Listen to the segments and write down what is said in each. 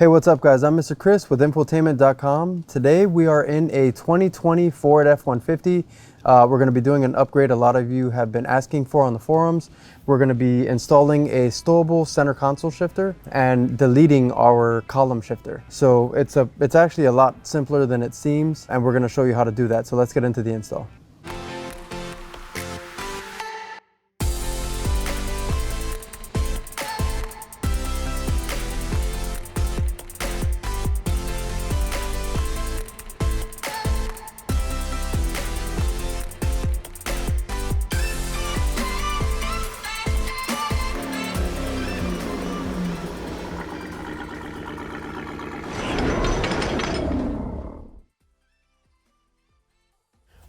Hey, what's up guys? I'm Mr. Chris with Infotainment.com. Today we are in a 2020 Ford F-150. We're going to be doing an upgrade a lot of you have been asking for on the forums. We're going to be installing a stowable center console shifter and deleting our column shifter. So it's actually a lot simpler than it seems, and we're going to show you how to do that. So let's get into the install.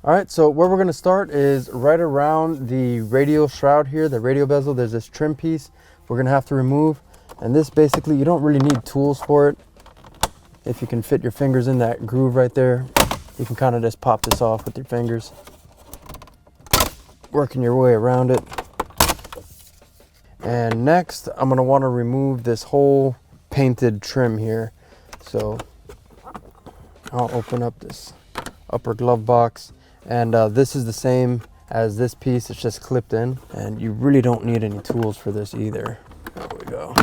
All right, so where we're gonna start is right around the radial shroud here, the radial bezel. There's this trim piece we're gonna have to remove. And this basically, you don't really need tools for it. If you can fit your fingers in that groove right there, you can kind of just pop this off with your fingers. Working your way around it. And next, I'm gonna wanna remove this whole painted trim here. So I'll open up this upper glove box. And this is the same as this piece, it's just clipped in, and you really don't need any tools for this either. There we go.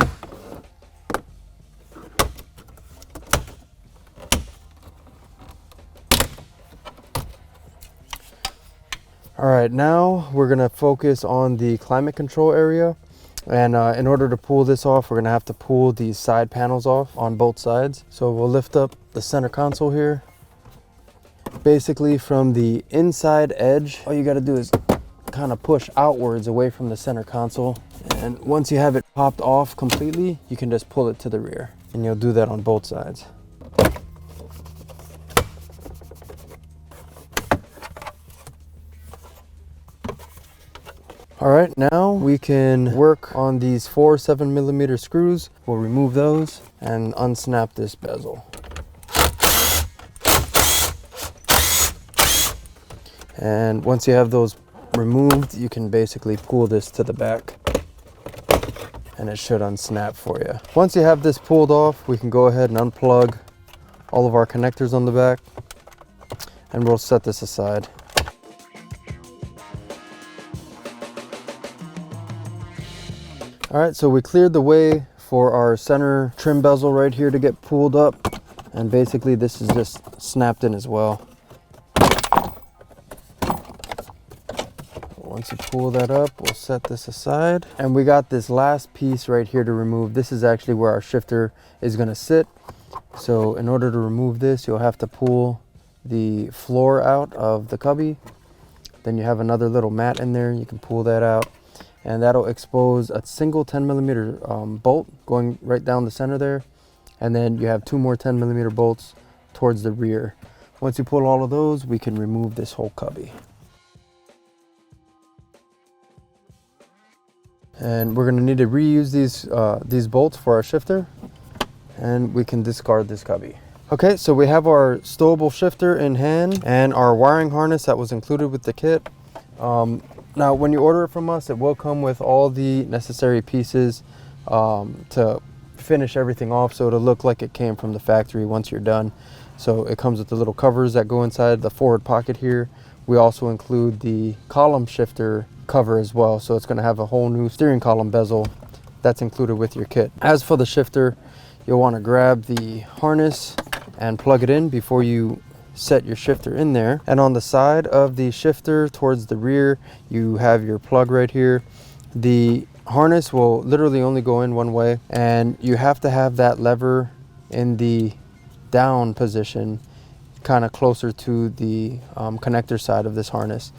All right, now we're gonna focus on the climate control area. And in order to pull this off, we're gonna have to pull these side panels off on both sides. So we'll lift up the center console here. Basically from the inside edge, all you got to do is kind of push outwards away from the center console, and once you have it popped off completely, you can just pull it to the rear, and you'll do that on both sides. All right, now we can work on these 4 7mm screws. We'll remove those and unsnap this bezel. And once you have those removed, you can basically pull this to the back and it should unsnap for you. Once you have this pulled off, we can go ahead and unplug all of our connectors on the back, and we'll set this aside. All right, so we cleared the way for our center trim bezel right here to get pulled up, and basically this is just snapped in as well. Once you pull that up, we'll set this aside. And we got this last piece right here to remove. This is actually where our shifter is gonna sit. So in order to remove this, you'll have to pull the floor out of the cubby. Then you have another little mat in there. You can pull that out, and that'll expose a single 10mm bolt going right down the center there. And then you have 2 more 10mm bolts towards the rear. Once you pull all of those, we can remove this whole cubby. And we're gonna need to reuse these bolts for our shifter, and we can discard this cubby. Okay, so we have our stowable shifter in hand and our wiring harness that was included with the kit. Now, when you order it from us, it will come with all the necessary pieces to finish everything off, so it'll look like it came from the factory once you're done. So it comes with the little covers that go inside the forward pocket here. We also include the column shifter cover as well, so it's going to have a whole new steering column bezel that's included with your kit. As for the shifter, you'll want to grab the harness and plug it in before you set your shifter in there. And on the side of the shifter towards the rear, you have your plug right here. The harness will literally only go in one way, and you have to have that lever in the down position, kind of closer to the connector side of this harness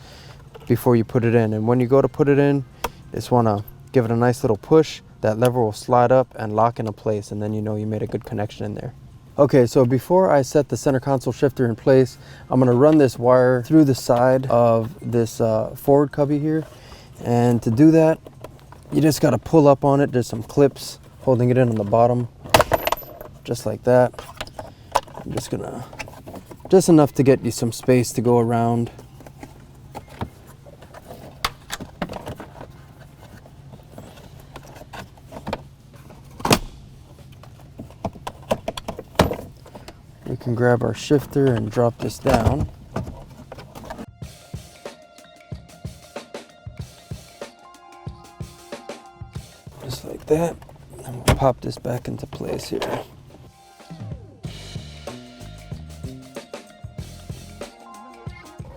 before you put it in. And when you go to put it in, you just want to give it a nice little push. That lever will slide up and lock into place, and then you know you made a good connection in there. Okay, so before I set the center console shifter in place, I'm going to run this wire through the side of this forward cubby here. And to do that, you just got to pull up on it. There's some clips holding it in on the bottom, just like that. I'm just gonna, just enough to get you some space to go around. can grab our shifter and drop this down. Just like that. And we'll pop this back into place here.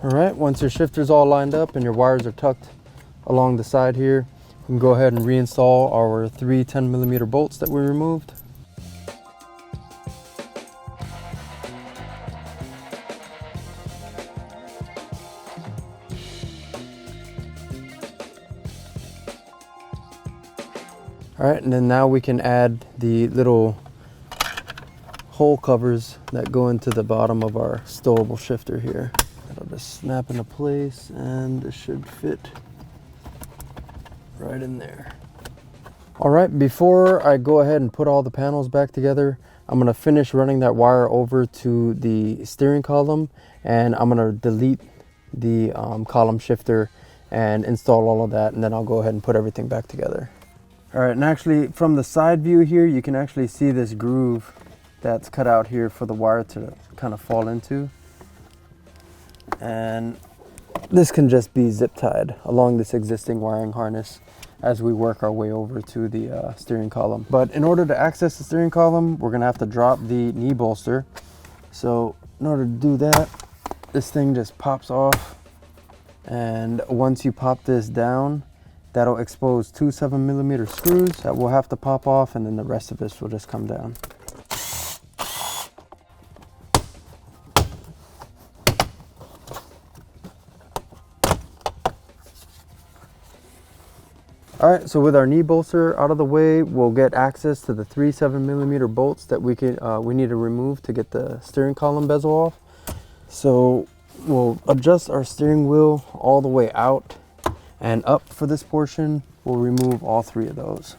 All right, once your shifter's all lined up and your wires are tucked along the side here, we can go ahead and reinstall our 3 10mm bolts that we removed. All right, and then now we can add the little hole covers that go into the bottom of our stowable shifter here. It'll just snap into place and it should fit right in there. All right, before I go ahead and put all the panels back together, I'm gonna finish running that wire over to the steering column, and I'm gonna delete the column shifter and install all of that, and then I'll go ahead and put everything back together. All right, and actually from the side view here, you can actually see this groove that's cut out here for the wire to kind of fall into. And this can just be zip tied along this existing wiring harness as we work our way over to the steering column. But in order to access the steering column, we're gonna have to drop the knee bolster. So in order to do that, this thing just pops off. And once you pop this down, that'll expose 2 7mm screws that will have to pop off, and then the rest of this will just come down. All right, so with our knee bolster out of the way, we'll get access to the 3 7mm bolts that we need to remove to get the steering column bezel off. So we'll adjust our steering wheel all the way out and up for this portion. We'll remove all 3 of those.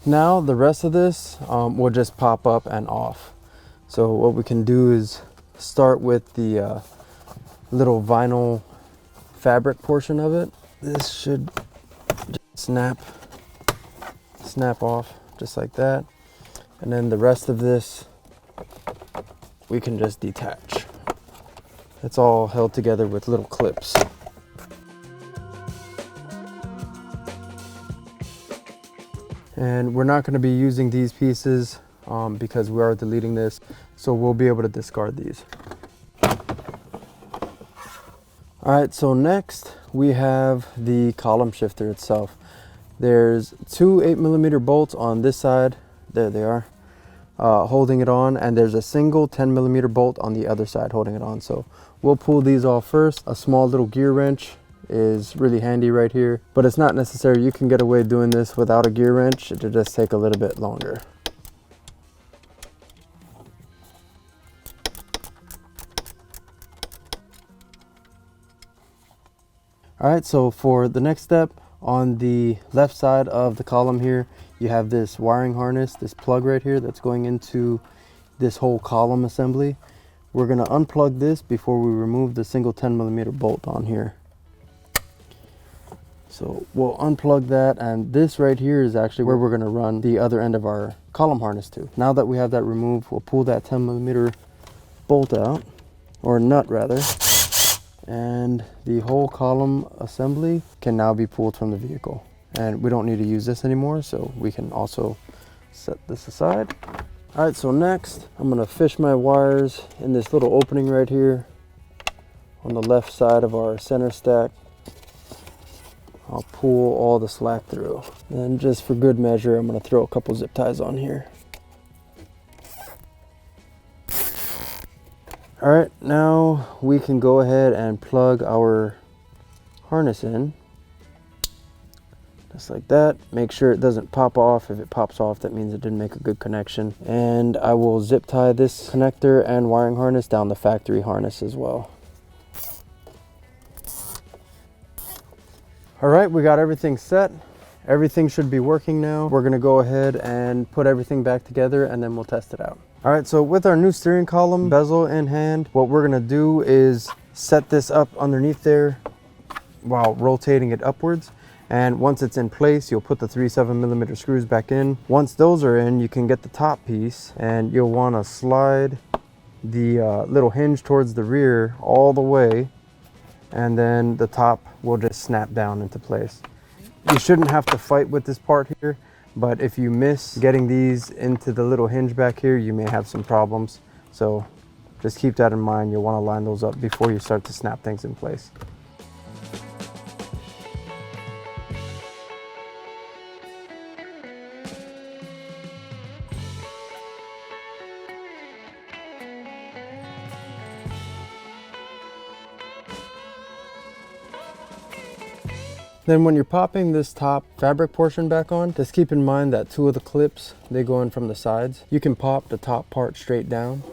Now the rest of this will just pop up and off. So what we can do is start with the little vinyl fabric portion of it. This should snap off just like that. And then the rest of this we can just detach. It's all held together with little clips. And we're not going to be using these pieces because we are deleting this, so we'll be able to discard these. All right, so next we have the column shifter itself. There's 2 8mm bolts on this side, there they are, holding it on, and there's a single 10mm bolt on the other side holding it on. So we'll pull these off first. A small little gear wrench is really handy right here, but it's not necessary. You can get away doing this without a gear wrench. It'll just take a little bit longer. All right, so for the next step, on the left side of the column here, you have this wiring harness, this plug right here that's going into this whole column assembly. We're gonna unplug this before we remove the single 10mm bolt on here. So we'll unplug that, and this right here is actually where we're gonna run the other end of our column harness to. Now that we have that removed, we'll pull that 10mm bolt out, or nut rather, and the whole column assembly can now be pulled from the vehicle. And we don't need to use this anymore, so we can also set this aside. All right, so next I'm gonna fish my wires in this little opening right here on the left side of our center stack. I'll pull all the slack through. And just for good measure, I'm gonna throw a couple zip ties on here. All right, now we can go ahead and plug our harness in. Just like that. Make sure it doesn't pop off. If it pops off, that means it didn't make a good connection. And I will zip tie this connector and wiring harness down the factory harness as well. All right, we got everything set. Everything should be working now. We're gonna go ahead and put everything back together, and then we'll test it out. All right, so with our new steering column bezel in hand, what we're gonna do is set this up underneath there while rotating it upwards. And once it's in place, you'll put the 3 7mm screws back in. Once those are in, you can get the top piece, and you'll want to slide the little hinge towards the rear all the way, and then the top will just snap down into place. You shouldn't have to fight with this part here, but if you miss getting these into the little hinge back here, you may have some problems. So just keep that in mind. You'll want to line those up before you start to snap things in place. Then when you're popping this top fabric portion back on, just keep in mind that 2 of the clips, they go in from the sides. You can pop the top part straight down,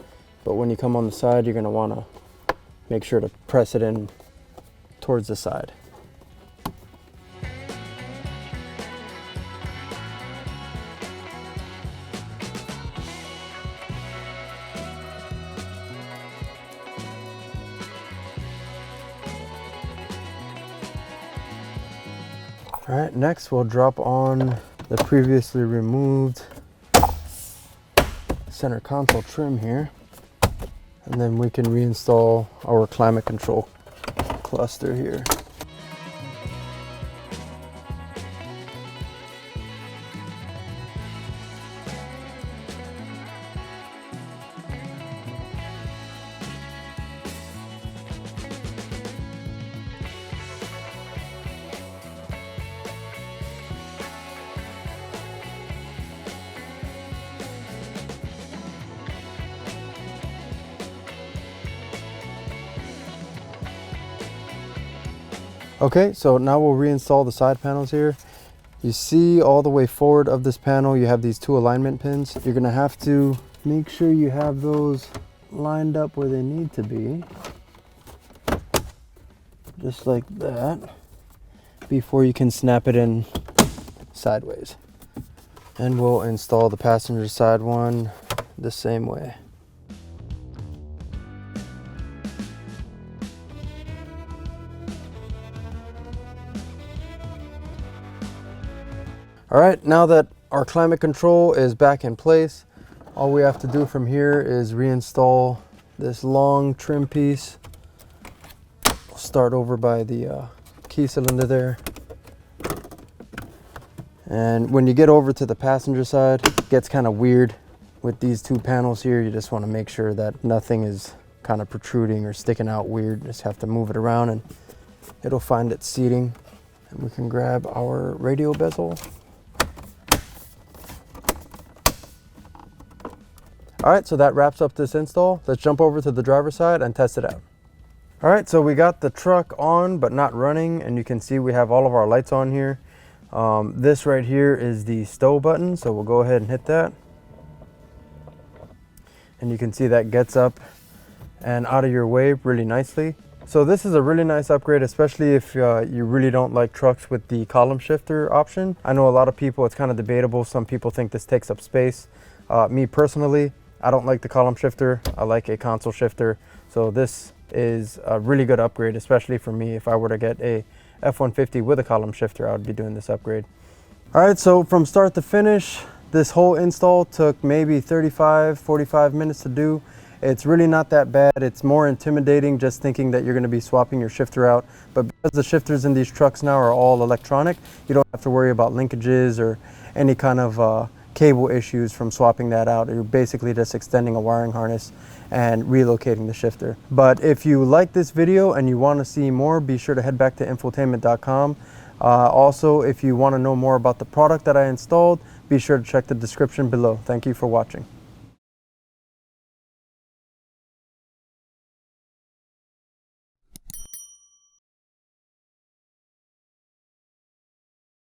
but when you come on the side, you're gonna wanna make sure to press it in towards the side. All right, next we'll drop on the previously removed center console trim here, and then we can reinstall our climate control cluster here. Okay, so now we'll reinstall the side panels here. You see all the way forward of this panel, you have these 2 alignment pins. You're gonna have to make sure you have those lined up where they need to be. Just like that, before you can snap it in sideways. And we'll install the passenger side one the same way. All right, now that our climate control is back in place, all we have to do from here is reinstall this long trim piece. We'll start over by the key cylinder there. And when you get over to the passenger side, it gets kind of weird with these 2 panels here. You just want to make sure that nothing is kind of protruding or sticking out weird. Just have to move it around and it'll find its seating. And we can grab our radial bezel. All right, so that wraps up this install. Let's jump over to the driver's side and test it out. All right, so we got the truck on but not running, and you can see we have all of our lights on here. This right here is the stow button, so we'll go ahead and hit that. And you can see that gets up and out of your way really nicely. So this is a really nice upgrade, especially if you really don't like trucks with the column shifter option. I know a lot of people, it's kind of debatable. Some people think this takes up space. Me personally, I don't like the column shifter. I like a console shifter. So this is a really good upgrade, especially for me. If I were to get a F-150 with a column shifter, I would be doing this upgrade. All right, so from start to finish, this whole install took maybe 35-45 minutes to do. It's really not that bad. It's more intimidating just thinking that you're going to be swapping your shifter out. But because the shifters in these trucks now are all electronic, you don't have to worry about linkages or any kind of cable issues from swapping that out. You're basically just extending a wiring harness and relocating the shifter. But if you like this video and you want to see more, be sure to head back to Infotainment.com. Also, if you want to know more about the product that I installed, be sure to check the description below. Thank you for watching.